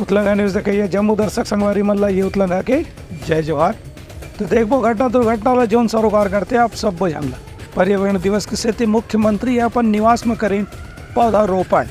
उतलंगा news देखिए जम्मू दर्शक संगवारी मल्ला ये उतलंगा के जय जवाहर। तो देखो घटना दुर्घटना वाला जौन सरोकार करते आप सब जानला। पर्यावरण दिवस के सेती मुख्यमंत्री अपन निवास में करें पौधारोपण।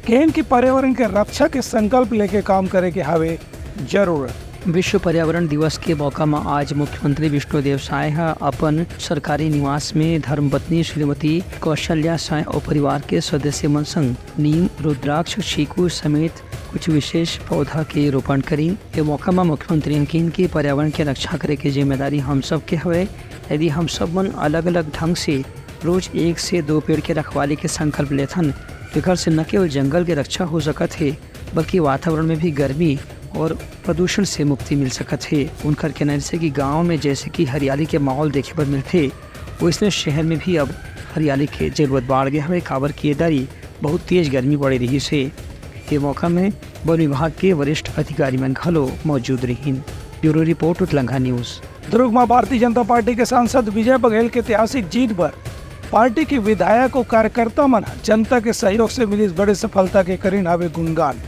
कहें कि पर्यावरण के रक्षा के संकल्प लेके काम करे के हवे जरूरत। विश्व पर्यावरण दिवस के मौका में आज मुख्यमंत्री विष्णुदेव साय अपन सरकारी निवास में धर्मपत्नी श्रीमती कौशल्या साय और परिवार के सदस्य मन संग नीम, रुद्राक्ष, चीकू समेत कुछ विशेष पौधा के रोपण करी। ये मौका में मुख्यमंत्री अंकिन की पर्यावरण के रक्षा करे के जिम्मेदारी हम सब के हवे। यदि हम सब मन अलग अलग ढंग से रोज 1 से 2 पेड़ के रखवाली के संकल्प लेथन, तो से न केवल जंगल के रक्षा हो सकत है बल्कि वातावरण में भी गर्मी और प्रदूषण से मुक्ति मिल सकत है। उनकर कहना है कि गांव में जैसे कि हरियाली के माहौल देखे पर मिलते, वैसने शहर में भी अब हरियाली के जरूरत बढ़ गया है। काबर की दारी बहुत तेज गर्मी बढ़ रही से ये मौका में वन विभाग के वरिष्ठ अधिकारी मन घलो मौजूद रही। ब्यूरो रिपोर्ट उतलंगा न्यूज़। दुर्ग में भारतीय जनता पार्टी के सांसद विजय बघेल के ऐतिहासिक जीत पर पार्टी के विधायक और कार्यकर्ता मन जनता के सहयोग से मिली इस बड़े सफलता के करीन आवे गुणगान।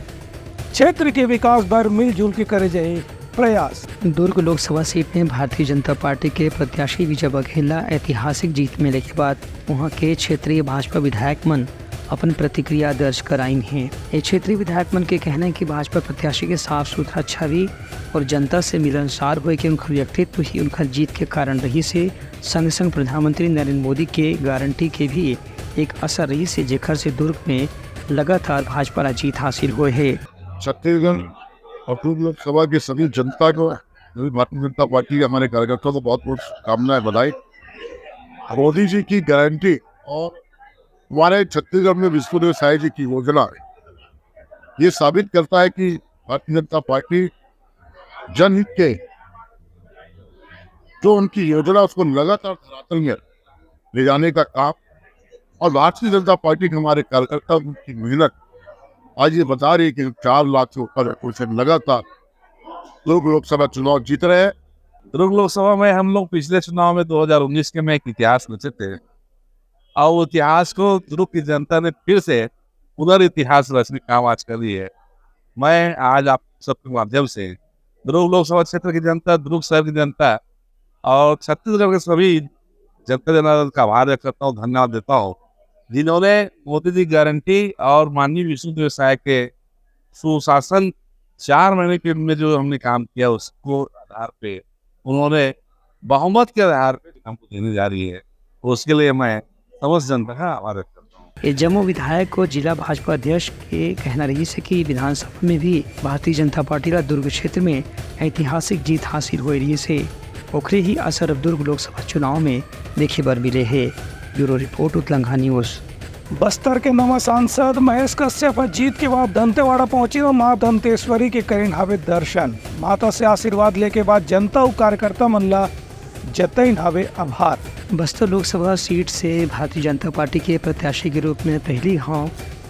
क्षेत्र के विकास पर मिलजुल के करे जाए प्रयास। दुर्ग लोकसभा सीट में भारतीय जनता पार्टी के प्रत्याशी विजय बघेल ऐतिहासिक जीत मिले के बाद वहां के क्षेत्रीय भाजपा विधायक मन अपन प्रतिक्रिया दर्ज कराई हैं। ये क्षेत्रीय विधायक मन के कहना है कि भाजपा प्रत्याशी के साफ सुथरा छवि और जनता से मिलनसार हुए कि उनका व्यक्तित्व ही उनका जीत के कारण रही से संग संग प्रधानमंत्री नरेंद्र मोदी के गारंटी के भी एक असर रही से जेकर से दुर्ग में लगातार भाजपा जीत हासिल हुए है। छत्तीसगढ़ और लोकसभा की सभी जनता को, भारतीय जनता पार्टी के हमारे कार्यकर्ताओं को बहुत बहुत शुभकामनाएं, बधाई। मोदी जी की गारंटी और हमारे छत्तीसगढ़ में विष्णुदेव साय जी की योजना ये साबित करता है कि भारतीय जनता पार्टी जनहित के जो उनकी योजना उसको लगातार धरातल में ले जाने का काम, और भारतीय जनता पार्टी के हमारे कार्यकर्ता की मेहनत आज ये बता रही है कि 4 लाख से ऊपर लगातार लोग लोकसभा चुनाव जीत रहे हैं। दुर्ग लोकसभा में हम लोग पिछले चुनाव में 2019 के में एक इतिहास रचे थे और इतिहास को दुर्ग की जनता ने फिर से पुनर्इतिहास रचने का काम आज कर रही है। मैं आज आप सबके माध्यम से दुर्ग लोकसभा क्षेत्र की जनता, दुर्ग शहर की जनता और छत्तीसगढ़ के सभी जनता जनार्दन का आभार व्यक्त करता हूँ, धन्यवाद देता हूँ, जिन्होंने मोदी जी गारंटी और माननीय विष्णुदेव साय के सुशासन 4 महीने के में जो हमने काम किया उसको आधार पे उन्होंने बहुमत के आधार पे हमको देने जा रही है। उसके लिए मैं समस्त जनता का आभार व्यक्त करता हूँ। जम्मू विधायक को जिला भाजपा अध्यक्ष के कहना रही है कि विधानसभा में भी भारतीय जनता पार्टी का दुर्ग क्षेत्र में ऐतिहासिक जीत हासिल हो रही से ओखरे ही असर अब दुर्ग लोकसभा चुनाव में देखे बर मिले है। ब्यूरो रिपोर्ट उतलंगा न्यूज़। बस्तर के नवा सांसद महेश कश्यप जीत के बाद दंतेवाड़ा पहुंची और मां दंतेश्वरी के करीन हावे दर्शन। माता से आशीर्वाद लेके बाद जनता और कार्यकर्ता मनला जतईन हावे आभार। बस्तर लोकसभा सीट से भारतीय जनता पार्टी के प्रत्याशी के रूप में पहली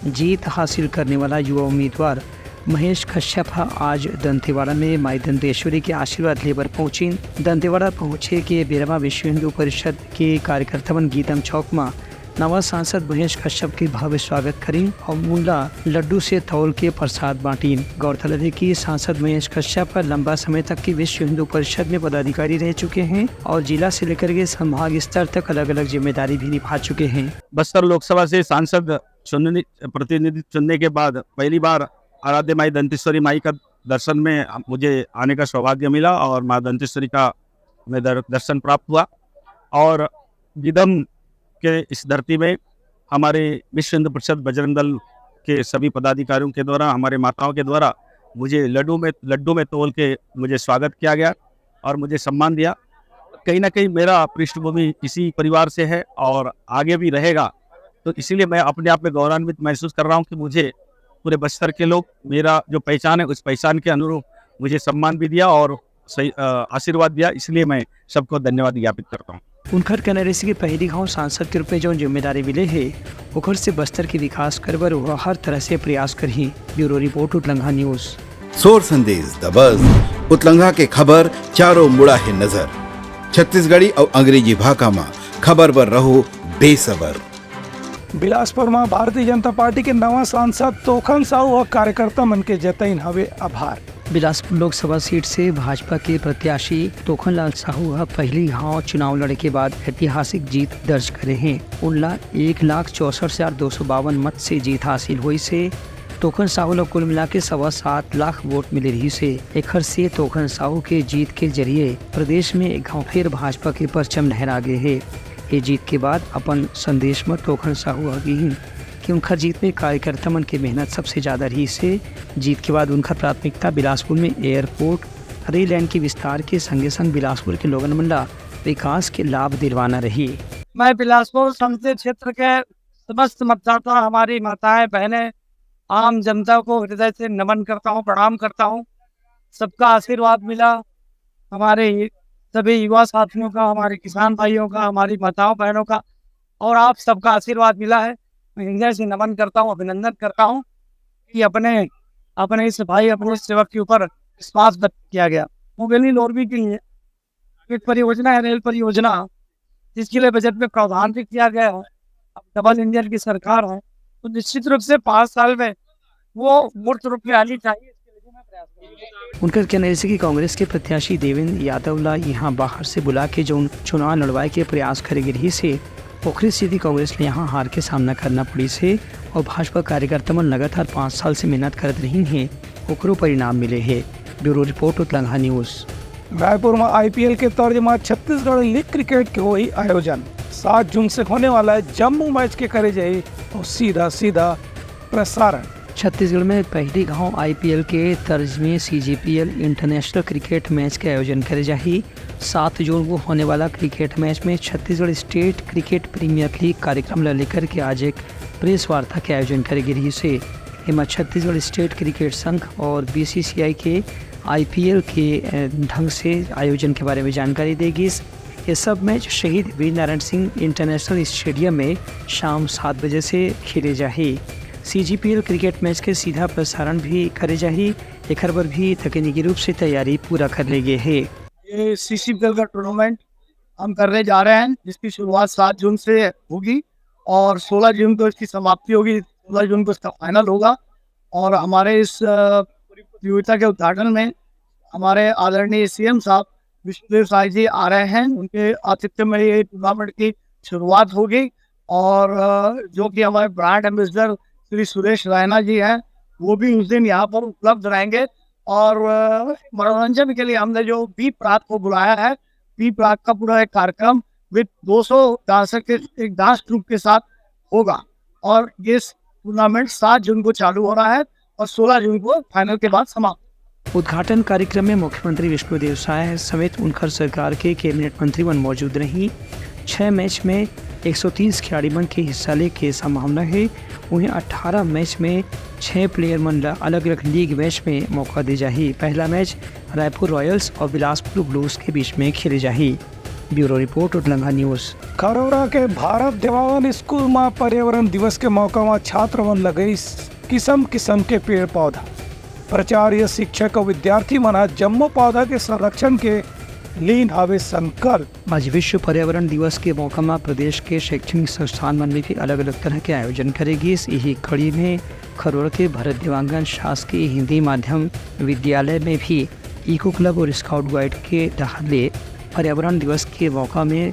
जीत हासिल करने वाला युवा उम्मीदवार महेश कश्यप आज दंतेवाड़ा में माई दंतेश्वरी के आशीर्वाद लेकर पहुंची। दंतेवाड़ा पहुंचे के बेरवा विश्व हिंदू परिषद के कार्यकर्ता गीतम चौक में नवा सांसद महेश कश्यप के भव्य स्वागत करी और मूला लड्डू से तौल के प्रसाद बांटी। गौरतलब है कि सांसद महेश कश्यप लंबा समय तक की विश्व हिंदू परिषद में पदाधिकारी रह चुके हैं और जिला से लेकर के संभाग स्तर तक अलग अलग जिम्मेदारी भी निभा चुके हैं। बस्तर लोकसभा से सांसद प्रतिनिधि चुनने के बाद पहली बार आराध्य माई दंतेश्वरी माई का दर्शन में मुझे आने का सौभाग्य मिला और माँ दंतेश्वरी का मैं दर्शन प्राप्त हुआ। और गिदम के इस धरती में हमारे विश्व हिंदू परिषद बजरंग दल के सभी पदाधिकारियों के द्वारा, हमारे माताओं के द्वारा मुझे लड्डू में तोल के मुझे स्वागत किया गया और मुझे सम्मान दिया। कहीं ना कहीं मेरा पृष्ठभूमि इसी परिवार से है और आगे भी रहेगा, तो इसीलिए मैं अपने आप में गौरवान्वित महसूस कर रहा हूँ कि मुझे पूरे बस्तर के लोग मेरा जो पहचान है उस पहचान के अनुरूप मुझे सम्मान भी दिया और सही आशीर्वाद दिया। इसलिए मैं सबको धन्यवाद ज्ञापित करता हूँ। उनकर कहना रही कि पहली गाँव सांसद के रूप में जो जिम्मेदारी मिले है ओकर से बस्तर के विकास करवर वह हर तरह से प्रयास करी। ब्यूरो रिपोर्ट उतलंगा न्यूज़। सोर संदेश द बज़ उतलंगा के खबर चारों मुड़ा है नजर। छत्तीसगढ़ी और अंग्रेजी भाषा में खबर पर रहो बेसबर। बिलासपुर में भारतीय जनता पार्टी के नवा सांसद तोखन साहू और कार्यकर्ता मन के जतईन हवे आभार। बिलासपुर लोकसभा सीट से भाजपा के प्रत्याशी तोखनलाल साहू पहली घाव चुनाव लड़े के बाद ऐतिहासिक जीत दर्ज करे हैं। उनला 1,64,252 मत से जीत हासिल हुई से तोखन साहू लोग कुल मिला के 7.25 लाख वोट मिले रही से एखर से तोखन साहू के जीत के जरिए प्रदेश में एक गाँव फिर भाजपा के परचम लहरा गए है। ये जीत के बाद अपन संदेश में तोखन साहू आगे कि उनका जीत में कार्यकर्ता मन की मेहनत सबसे ज़्यादा रही से जीत के बाद उनका प्राथमिकता बिलासपुर में एयरपोर्ट रेल लाइन के विस्तार के संगे संग बिलासपुर के लोगन मन ला विकास के लाभ दिलवाना रही। मैं बिलासपुर संसदीय क्षेत्र के समस्त मतदाता, हमारी माताएं बहनें, आम जनता को हृदय से नमन करता हूं, प्रणाम करता हूं। सबका आशीर्वाद मिला, हमारे सभी युवा साथियों का, हमारे किसान भाइयों का, हमारी माताओं बहनों का, और आप सबका आशीर्वाद मिला है। मैं हृदय से नमन करता हूं, अभिनंदन करता हूं कि अपने इस भाई, अपने सेवक के ऊपर विश्वास व्यक्त किया गया। मुगेली लोरबी के लिए एक परियोजना है, रेल परियोजना, जिसके लिए बजट में प्रावधान भी किया गया है। अब डबल इंजन की सरकार है तो निश्चित रूप से 5 साल में वो मूर्त रूप में आनी चाहिए। इसके लिए मैं प्रयास करूंगा। उनका कहना है कि कांग्रेस के प्रत्याशी देवेंद्र यादव ला यहाँ बाहर से बुला के जो चुनाव लड़वाए के प्रयास करेगी रही से पोखरी स्थिति कांग्रेस ने यहाँ हार के सामना करना पड़ी से और भाजपा कार्यकर्ता मन लगातार 5 साल से मेहनत करत रही हैं, ओकरो परिणाम मिले है। ब्यूरो रिपोर्ट उत्तलंघा न्यूज़। रायपुर में IPL के तर्ज में छत्तीसगढ़ लीग क्रिकेट के हुई आयोजन 7 जून से होने वाला है। जम्मू मैच के करे जाए और सीधा प्रसारण। छत्तीसगढ़ में पहली गांव IPL के तर्ज में CGPL इंटरनेशनल क्रिकेट मैच के आयोजन करे जाही। 7 जून को होने वाला क्रिकेट मैच में Chhattisgarh state cricket premier league कार्यक्रम लेकर के आज एक प्रेस वार्ता के आयोजन करेगी रही से इमा छत्तीसगढ़ स्टेट क्रिकेट संघ और BCCI के IPL के ढंग से आयोजन के बारे में जानकारी देगी। ये सब मैच शहीद वीर नारायण सिंह इंटरनेशनल स्टेडियम में शाम 7 बजे से खेले जाही। CGPL क्रिकेट मैच के सीधा प्रसारण भी करे जाही। एक बार भी तकनीकी रूप से तैयारी पूरा कर ली गई है। ये CCPL का टूर्नामेंट हम करने जा रहे हैं, जिसकी शुरुआत 7 जून से होगी और 16 जून को इसकी समाप्ति होगी। 16 जून को इसका फाइनल होगा और हमारे इस प्रतियोगिता के उद्घाटन में हमारे आदरणीय CM साहब विष्णुदेव साय जी आ रहे हैं। उनके आतिथ्य में ये टूर्नामेंट की शुरुआत होगी और जो कि हमारे ब्रांड एम्बेसडर श्री सुरेश रैना जी हैं, वो भी उस दिन यहाँ पर उपलब्ध रहेंगे। और मनोरंजन के लिए हमने जो बी प्रात को बुलाया है, बी प्रात का पूरा एक कार्यक्रम विद 200 डांसर के एक डांस ट्रूप के साथ होगा और ये टूर्नामेंट 7 जून को चालू हो रहा है और 16 जून को फाइनल के बाद समाप्त। उद्घाटन कार्यक्रम में मुख्यमंत्री विष्णुदेव साय समेत उनकर सरकार के कैबिनेट मंत्री मन मौजूद रही। 6 मैच में 130 खिलाड़ी मन के हिस्सा ले के संभावना है। उन्हें 18 मैच में 6 प्लेयर मन अलग अलग लीग मैच में मौका दी जाही। पहला मैच रायपुर रॉयल्स और बिलासपुर ब्लूज के बीच में खेले जाही। ब्यूरो रिपोर्ट उत्तलंघा न्यूज़। खरौरा के भारत देवावन स्कूल में पर्यावरण दिवस के मौका में छात्र मन लगे किस्म किस्म के पेड़ पौधा। प्राचार्य, शिक्षक और विद्यार्थी मना जम्मू पौधा के संरक्षण के लीन हवे संकल्प। आज विश्व पर्यावरण दिवस के मौका में प्रदेश के शैक्षणिक संस्थान मन में भी अलग अलग तरह के आयोजन करेगी। यही कड़ी में खरौरा के भरत देवांगन शासकीय हिंदी माध्यम विद्यालय में भी इको क्लब और स्काउट गाइड के दहाले पर्यावरण दिवस के मौका में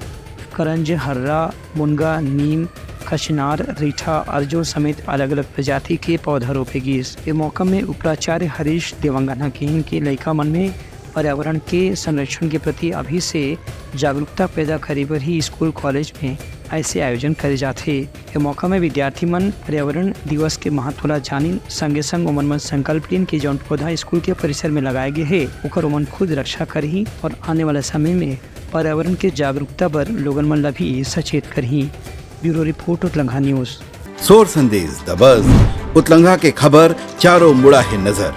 करंज, हर्रा, मुनगा, नीम, कचनार, रीठा, अर्जुन समेत अलग अलग प्रजाति के पौधा रोपेगी। इस मौका में उपाचार्य हरीश देवांगना के लड़का मन में पर्यावरण के संरक्षण के प्रति अभी से जागरूकता पैदा करे बर ही स्कूल कॉलेज में ऐसे आयोजन करे जाते। ये मौका में विद्यार्थी मन पर्यावरण दिवस के महत्व ला जानी संगे संग ओमन मन संकल्प लेन कि जौन पौधा स्कूल के परिसर में लगाए गए है ओकर ओमन खुद रक्षा करही और आने वाला समय में पर्यावरण के जागरूकता पर लोगन मन ला भी सचेत करही। ब्यूरो रिपोर्ट उत्तलंघा न्यूज़। सोर संदेश द बज़ उत्तलंघा के खबर चारों मुड़ा है नजर।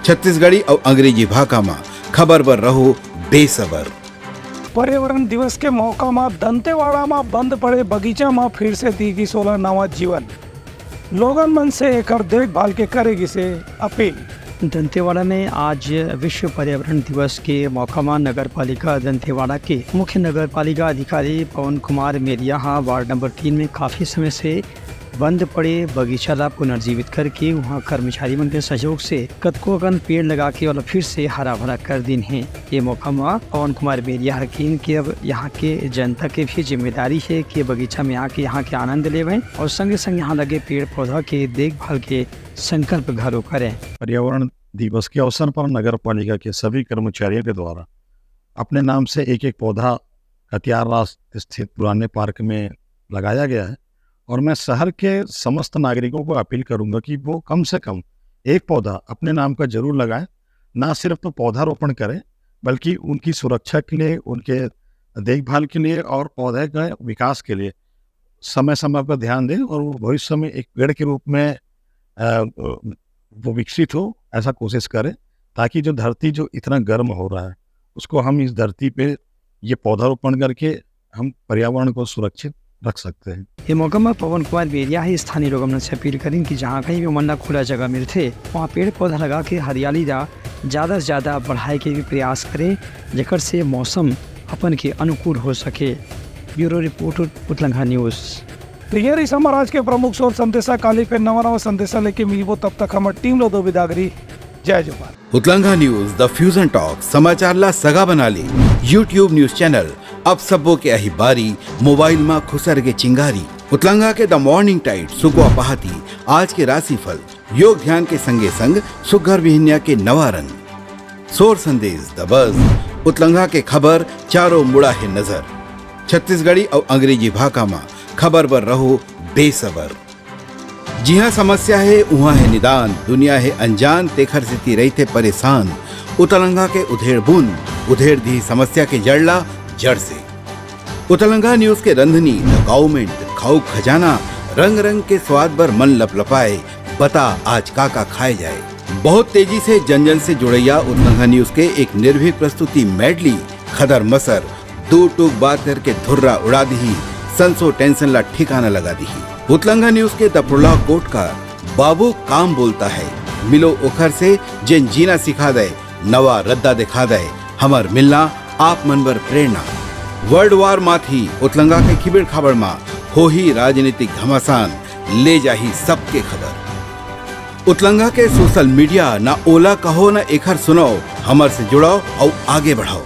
छत्तीसगढ़ी और अंग्रेजी भाषा में खबर पर रहो बेसबर। पर्यावरण दिवस के मौका में दंतेवाड़ा में बंद पड़े बगीचा में फिर से दी 16 नवा जीवन। लोगन मन से एकर देखभाल के करेगी से अपील। दंतेवाड़ा में आज विश्व पर्यावरण दिवस के मौका में नगर पालिका दंतेवाड़ा के मुख्य नगर पालिका अधिकारी पवन कुमार मेरिया वार्ड नंबर 3 में काफ़ी समय से बंद पड़े बगीचा ला पुनर्जीवित करके वहाँ कर्मचारी मन के सहयोग से कतको अगन पेड़ लगा के और फिर से हरा भरा कर दिन है। ये मौका में पवन कुमार बेरिया हकीन के अब यहाँ के जनता के भी जिम्मेदारी है कि बगीचा में आके यहाँ के आनंद लेवें और संगे संग यहाँ लगे पेड़ पौधा के देखभाल के संकल्प घरों करें। पर्यावरण दिवस के अवसर पर नगर पालिका के सभी कर्मचारियों के द्वारा अपने नाम से एक एक पौधा हथियार स्थित पुराने पार्क में लगाया गया है और मैं शहर के समस्त नागरिकों को अपील करूंगा कि वो कम से कम एक पौधा अपने नाम का जरूर लगाएं। ना सिर्फ तो पौधारोपण करें बल्कि उनकी सुरक्षा के लिए, उनके देखभाल के लिए और पौधे के विकास के लिए समय समय पर ध्यान दें और वो भविष्य में एक पेड़ के रूप में वो विकसित हो, ऐसा कोशिश करें ताकि जो धरती जो इतना गर्म हो रहा है उसको हम इस धरती पे ये पौधारोपण करके हम पर्यावरण को सुरक्षित रख सकते हैं। ये मौका में पवन कुमार बेरिया ही स्थानीय लोगों से अपील करें कि जहाँ कहीं भी मन खुला जगह मिलते वहाँ पेड़ पौधा लगा के हरियाली ज़्यादा से ज़्यादा बढ़ाए के भी प्रयास करें जेकर से मौसम अपन के अनुकूल हो सके। ब्यूरो रिपोर्ट उतलंघा न्यूज़। तो ये रही हमारा आज के प्रमुख शोर संदेशा। काली पे नवा संदेशा लेके मिलबो, तब तक हमारे टीम लो दो विदागरी। जय जवान। उतलंघा न्यूज द फ्यूजन टॉक समाचार ला सगा बना ली। यूट्यूब न्यूज चैनल अब सबो के अही बारी मोबाइल में खुसर के चिंगारी। उतलंघा के द मॉर्निंग टाइट सुगवा पहाती आज के राशिफल योग ध्यान के संगे संग सुघर विहिन्या के नवा रंग सोर संदेश द बज उतलंघा के खबर चारों मुड़ा है नजर। छत्तीसगढ़ी और अंग्रेजी भाषा में खबर पर रहो बेसबर। जी हाँ, समस्या है वहाँ है निदान, दुनिया है अनजान तेखर से रही थे परेशान। उतलंघा के उधेड़ बुन उधेड़ दी समस्या के जड़ला जड़ से। उतलंघा न्यूज के रंधनी द गवर्नमेंट खाऊ खजाना रंग रंग के स्वाद पर मन लपलपाए, बता आज का खाए जाए। बहुत तेजी से जन जन से जुड़ैया उतलंघा न्यूज के एक निर्भीक प्रस्तुति मेडली खदर मसर दो टूक बात करके धुर्रा उड़ा दी, संसो टेंशन ला ठिकाना लगा दी। उतलंघा न्यूज के तपुरला कोट का बाबू काम बोलता है, मिलो उखर से जिन जीना सिखा दे, नवा रद्दा दिखा दे, हमार मिलना आप मन बर प्रेरणा। वर्ल्ड वार माथी उतलंघा के खिबड़ खबर मा हो ही राजनीतिक घमासान ले जाही सबके खबर। उतलंघा के सोशल मीडिया ना ओला कहो ना एखर सुनाओ, हमर से जुड़ाओ और आगे बढ़ाओ।